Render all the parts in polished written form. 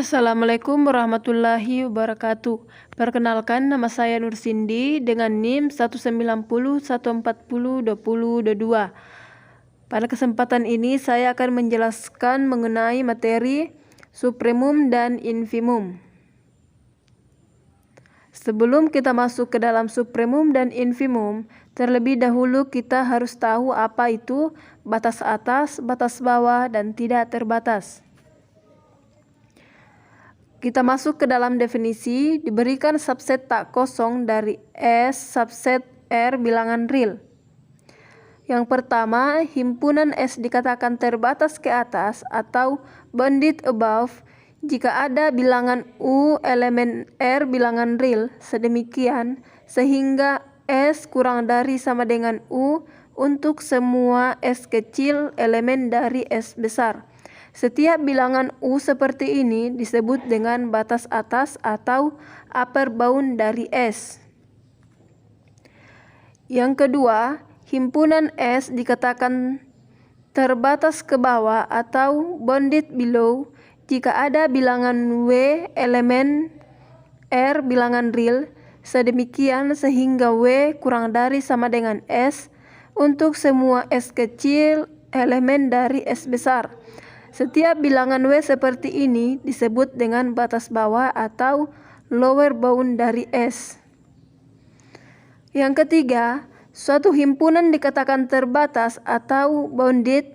Assalamualaikum warahmatullahi wabarakatuh. Perkenalkan, nama saya Nur Cindy dengan NIM 190140202. Pada kesempatan ini saya akan menjelaskan mengenai materi supremum dan infimum. Sebelum kita masuk ke dalam supremum dan infimum, terlebih dahulu kita harus tahu apa itu batas atas, batas bawah, dan tidak terbatas. Kita masuk ke dalam definisi, diberikan subset tak kosong dari S subset R bilangan real. Yang pertama, himpunan S dikatakan terbatas ke atas atau bounded above jika ada bilangan U elemen R bilangan real sedemikian sehingga S kurang dari sama dengan U untuk semua S kecil elemen dari S besar. Setiap bilangan U seperti ini disebut dengan batas atas atau upper bound dari S. Yang kedua, himpunan S dikatakan terbatas ke bawah atau bounded below jika ada bilangan W elemen R bilangan real sedemikian sehingga W kurang dari sama dengan S untuk semua S kecil elemen dari S besar. Setiap bilangan W seperti ini disebut dengan batas bawah atau lower bound dari S. Yang ketiga, suatu himpunan dikatakan terbatas atau bounded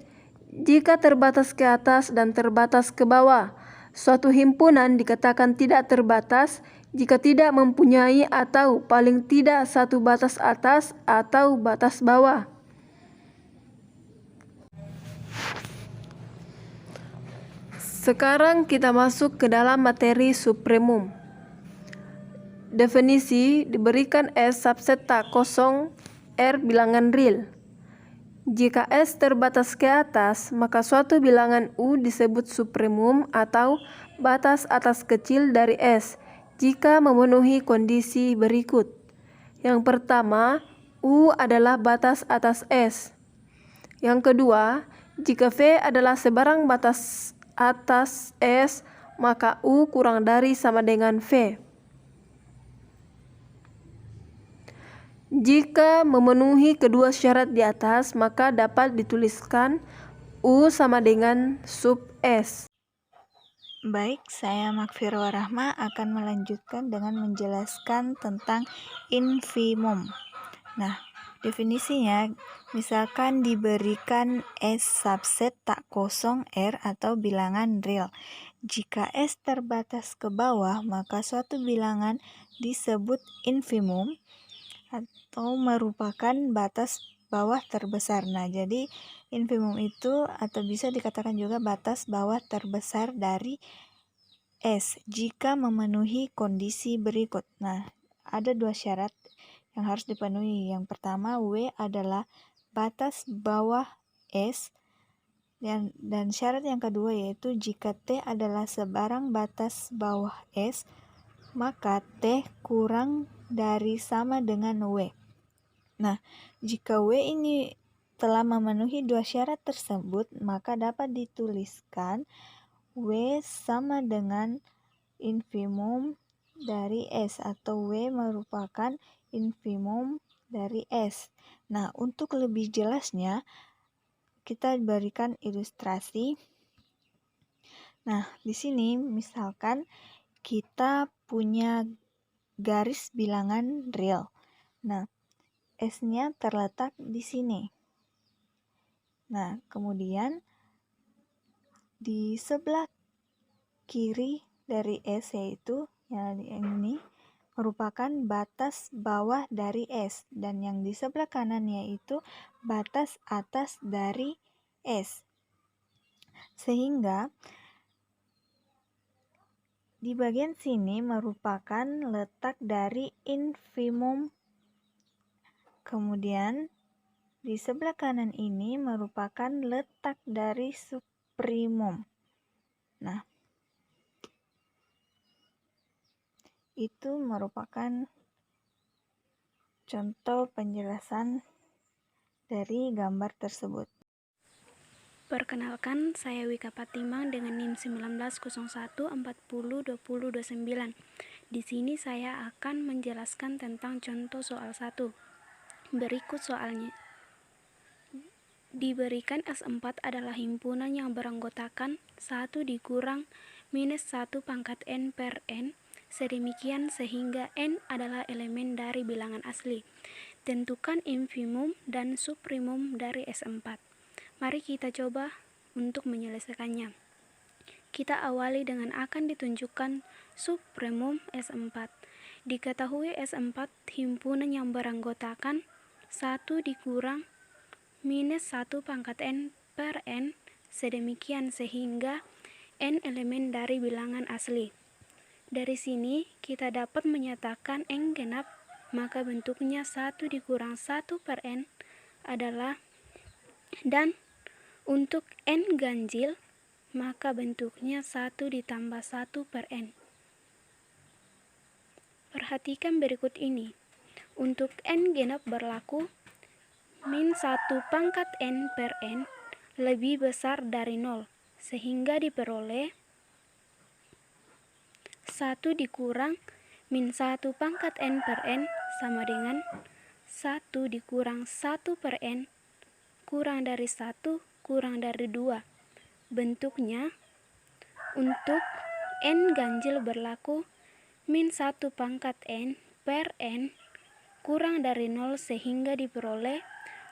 jika terbatas ke atas dan terbatas ke bawah. Suatu himpunan dikatakan tidak terbatas jika tidak mempunyai atau paling tidak satu batas atas atau batas bawah. Sekarang kita masuk ke dalam materi supremum. Definisi diberikan S subset tak kosong R bilangan real. Jika S terbatas ke atas, maka suatu bilangan U disebut supremum atau batas atas kecil dari S jika memenuhi kondisi berikut. Yang pertama, U adalah batas atas S. Yang kedua, jika V adalah sebarang batas atas S, maka U kurang dari sama dengan V. Jika memenuhi kedua syarat di atas, maka dapat dituliskan U sama dengan sub S. Baik, saya Makfirwa Rahma akan melanjutkan dengan menjelaskan tentang infimum. Nah, definisinya misalkan diberikan S subset tak kosong R atau bilangan real. Jika S terbatas ke bawah, maka suatu bilangan disebut infimum atau merupakan batas bawah terbesar. Nah, jadi infimum itu atau bisa dikatakan juga batas bawah terbesar dari S jika memenuhi kondisi berikut. Nah, ada dua syarat yang harus dipenuhi. Yang pertama, W adalah batas bawah S dan syarat yang kedua yaitu jika T adalah sebarang batas bawah S, maka T kurang dari sama dengan W. Nah, jika W ini telah memenuhi dua syarat tersebut, maka dapat dituliskan W sama dengan infimum dari S atau W merupakan infimum dari S. Nah, untuk lebih jelasnya kita berikan ilustrasi. Nah, di sini misalkan kita punya garis bilangan real. Nah, S-nya terletak di sini. Nah, kemudian di sebelah kiri dari S yaitu yang ini merupakan batas bawah dari S dan yang di sebelah kanan yaitu batas atas dari S. Sehingga di bagian sini merupakan letak dari infimum. Kemudian di sebelah kanan ini merupakan letak dari supremum. Nah, itu merupakan contoh penjelasan dari gambar tersebut. Perkenalkan, saya Wika Patimang dengan NIM 1901402029. Di sini saya akan menjelaskan tentang contoh soal 1. Berikut soalnya. Diberikan S4 adalah himpunan yang beranggotakan 1 dikurang minus 1 pangkat N per N, sedemikian sehingga N adalah elemen dari bilangan asli. Tentukan infimum dan suprimum dari S4. Mari kita coba untuk menyelesaikannya. Kita awali dengan akan ditunjukkan suprimum S4. Diketahui S4 himpunan yang beranggotakan 1 dikurang minus 1 pangkat N per N, sedemikian sehingga N elemen dari bilangan asli. Dari sini kita dapat menyatakan N genap, maka bentuknya 1 dikurang 1 per N adalah, dan untuk N ganjil, maka bentuknya 1 ditambah 1 per N. Perhatikan berikut ini. Untuk N genap berlaku min 1 pangkat N per N lebih besar dari 0, sehingga diperoleh 1 dikurang min 1 pangkat N per N sama dengan 1 dikurang 1 per N kurang dari 1 kurang dari 2. Bentuknya untuk N ganjil berlaku min 1 pangkat N per N kurang dari 0 sehingga diperoleh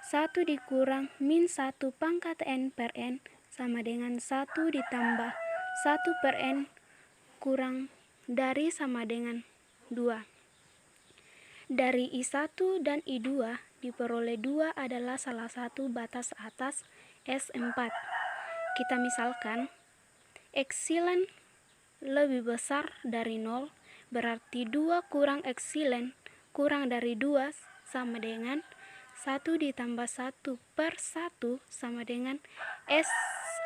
1 dikurang min 1 pangkat N per N sama dengan 1 ditambah 1 per N kurang dari sama dengan 2. Dari I1 dan I2 diperoleh 2 adalah salah satu batas atas S4. Kita misalkan eksilen lebih besar dari 0, berarti 2 kurang eksilen kurang dari 2 sama dengan 1 ditambah 1 per 1 sama dengan S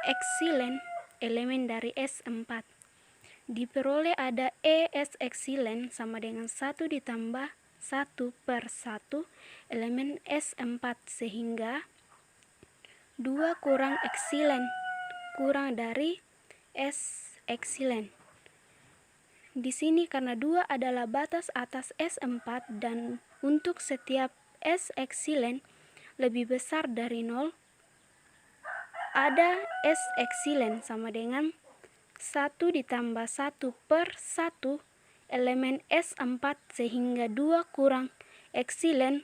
eksilen elemen dari S4. Diperoleh ada S eksilen sama dengan 1 ditambah 1 per 1 elemen S4, sehingga 2 kurang eksilen kurang dari S eksilen. Di sini karena 2 adalah batas atas S4 dan untuk setiap S eksilen lebih besar dari 0, ada S eksilen sama dengan 1 ditambah 1 per 1 elemen S4, sehingga 2 kurang eksilen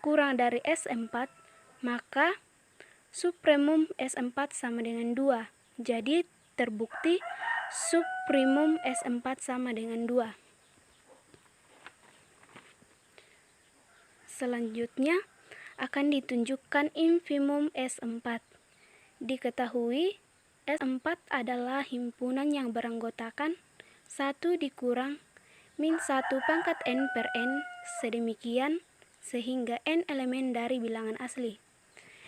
kurang dari S4, maka suprimum S4 sama dengan 2. Jadi terbukti suprimum S4 sama dengan 2. Selanjutnya akan ditunjukkan infimum S4. Diketahui S4 adalah himpunan yang beranggotakan 1 dikurang min 1 pangkat N per N, sedemikian sehingga N elemen dari bilangan asli.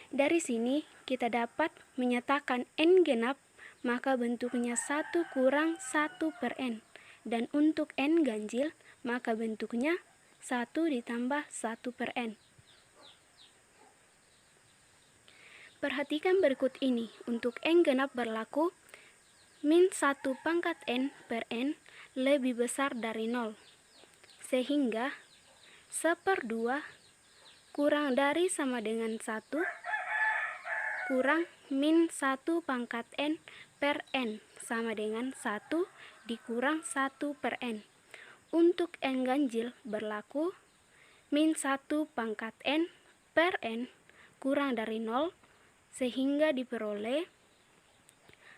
Dari sini kita dapat menyatakan N genap, maka bentuknya 1 kurang 1 per N. Dan untuk N ganjil, maka bentuknya 1 ditambah 1 per N. Perhatikan berikut ini. Untuk N genap berlaku min 1 pangkat N per N lebih besar dari 0. Sehingga 1/2 kurang dari sama dengan 1 kurang min 1 pangkat N per N sama dengan 1 dikurang 1 per N. Untuk N ganjil berlaku min 1 pangkat N per N kurang dari 0, sehingga diperoleh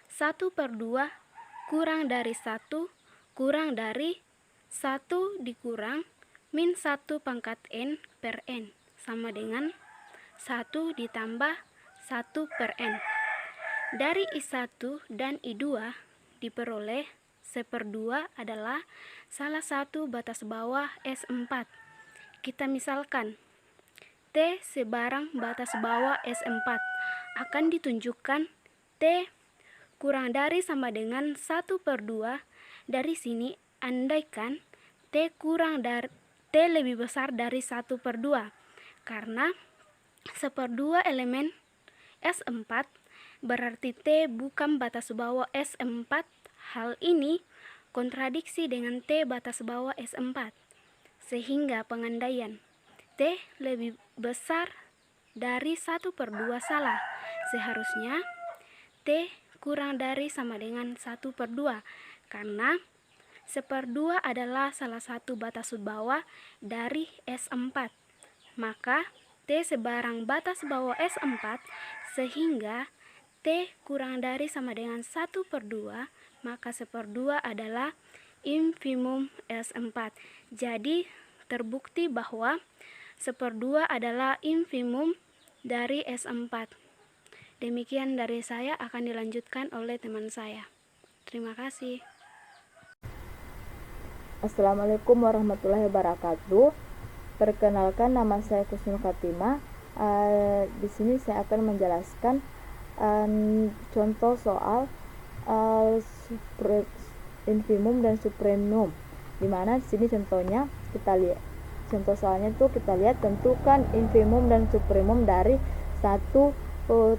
1/2 kurang dari 1 kurang dari 1 dikurang min 1 pangkat N per N sama dengan 1 ditambah 1 per N. Dari I1 dan I2 diperoleh 1/2 adalah salah satu batas bawah S4. Kita misalkan T sebarang batas bawah S4 akan ditunjukkan T kurang dari sama dengan 1/2. Dari sini andaikan T lebih besar dari 1/2, karena 1/2 elemen S4 berarti T bukan batas bawah S4. Hal ini kontradiksi dengan T batas bawah S4, sehingga pengandaian T lebih besar dari 1/2 salah. Seharusnya T kurang dari sama dengan 1/2, karena 1/2 adalah salah satu batas bawah dari S4. Maka T sebarang batas bawah S4, sehingga T kurang dari sama dengan 1/2, maka 1/2 adalah infimum S4. Jadi terbukti bahwa 1/2 adalah infimum dari S4. Demikian dari saya, akan dilanjutkan oleh teman saya. Terima kasih. Assalamualaikum warahmatullahi wabarakatuh. Perkenalkan, nama saya Kusnul Khatimah. Di sini saya akan menjelaskan contoh soal infimum dan supremum. Dimana di sini contohnya kita lihat, contoh soalnya tuh kita lihat, tentukan infimum dan supremum dari 1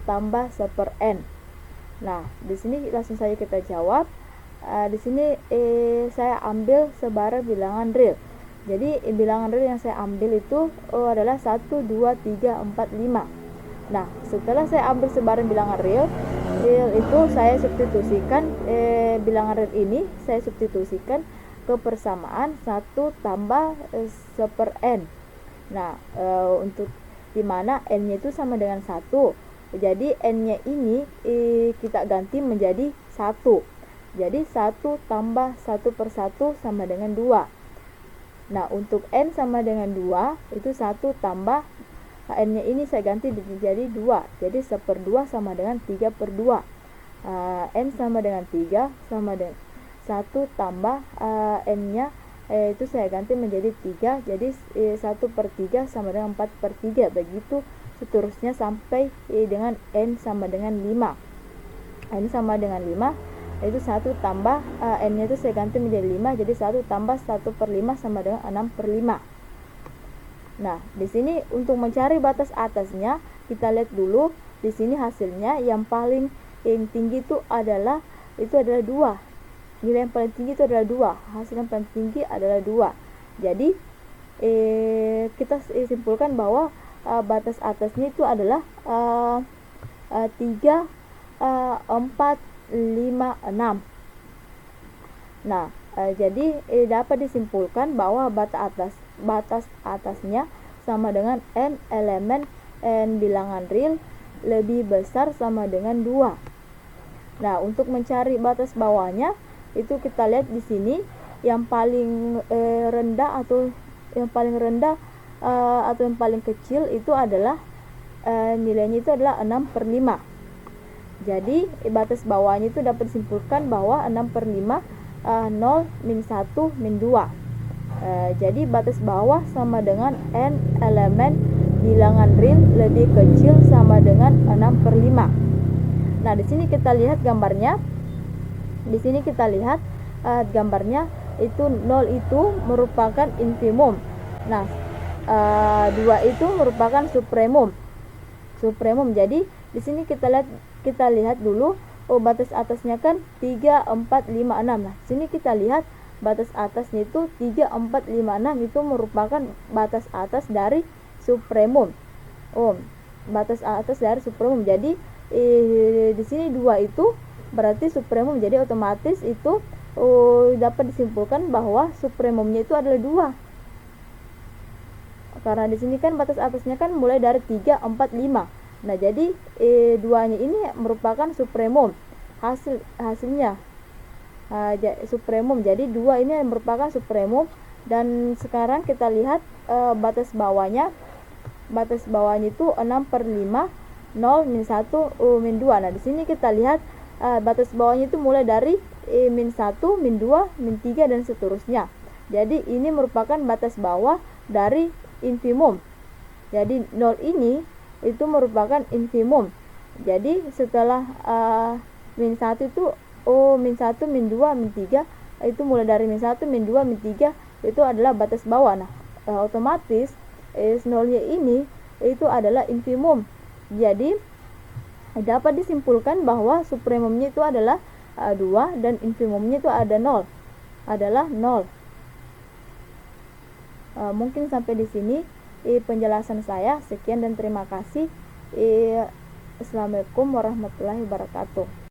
tambah 1/n. Nah, di sini langsung saja kita jawab. Di sini saya ambil sebarang bilangan real. Jadi bilangan real yang saya ambil itu adalah 1, 2, 3, 4, 5. Nah, setelah saya ambil sebarang bilangan real itu saya substitusikan bilangan real ini saya substitusikan ke persamaan 1 tambah 1/n. Nah, untuk dimana n-nya itu sama dengan 1. Jadi n-nya ini kita ganti menjadi 1. Jadi 1 tambah 1/1 sama dengan 2. Nah, untuk n sama dengan 2, itu 1 tambah n-nya ini saya ganti menjadi 2. Jadi 1/2 sama dengan 3/2. N sama dengan 3 sama dengan 1 tambah n-nya itu saya ganti menjadi 3. Jadi 1/3 sama dengan 4/3. Begitu seterusnya sampai dengan n sama dengan 5. N sama dengan 5, itu 1 tambah n-nya itu saya ganti menjadi 5. Jadi 1 tambah 1/5 sama dengan 6/5. Nah, di sini untuk mencari batas atasnya, kita lihat dulu di sini hasilnya yang paling tinggi itu adalah 2. Nilai yang paling tinggi itu adalah 2. Hasil yang paling tinggi adalah 2. Jadi kita simpulkan bahwa batas atasnya itu adalah 3, 4, 5, 6. Nah, jadi dapat disimpulkan bahwa batas atasnya sama dengan n elemen n bilangan real lebih besar sama dengan 2. Nah, untuk mencari batas bawahnya itu kita lihat di sini yang paling rendah atau yang paling kecil itu adalah nilainya itu adalah 6/5. Jadi batas bawahnya itu dapat disimpulkan bahwa 6/5 0, min 1, min 2. Jadi batas bawah sama dengan n elemen bilangan real lebih kecil sama dengan 6/5. Nah, di sini kita lihat gambarnya. Di sini kita lihat gambarnya itu 0 itu merupakan infimum. Nah, 2 itu merupakan supremum. Jadi di sini kita lihat dulu, batas atasnya kan 3, 4, 5, 6. Nah, sini kita lihat batas atasnya itu 3, 4, 5, 6 itu merupakan batas atas dari supremum. Batas atas dari supremum. Jadi di sini 2 itu berarti supremum. Jadi otomatis itu dapat disimpulkan bahwa supremumnya itu adalah 2. Karena di sini kan batas atasnya kan mulai dari 3, 4, 5. Nah, jadi 2-nya ini merupakan supremum. Hasilnya supremum. Jadi 2 ini merupakan supremum. Dan sekarang kita lihat batas bawahnya. Batas bawahnya itu 6/5, 0, min 1, min 2. Nah, di sini kita lihat batas bawahnya itu mulai dari min 1, min 2, min 3 dan seterusnya. Jadi ini merupakan batas bawah dari infimum. Jadi 0 ini itu merupakan infimum. Jadi setelah min 1 itu min 1, min 2, min 3 itu mulai dari min 1, min 2, min 3 itu adalah batas bawah. Nah, otomatis 0-nya ini itu adalah infimum. Jadi dapat disimpulkan bahwa supremumnya itu adalah 2 dan infimumnya itu adalah 0. Mungkin sampai di sini penjelasan saya. Sekian dan terima kasih. Assalamualaikum warahmatullahi wabarakatuh.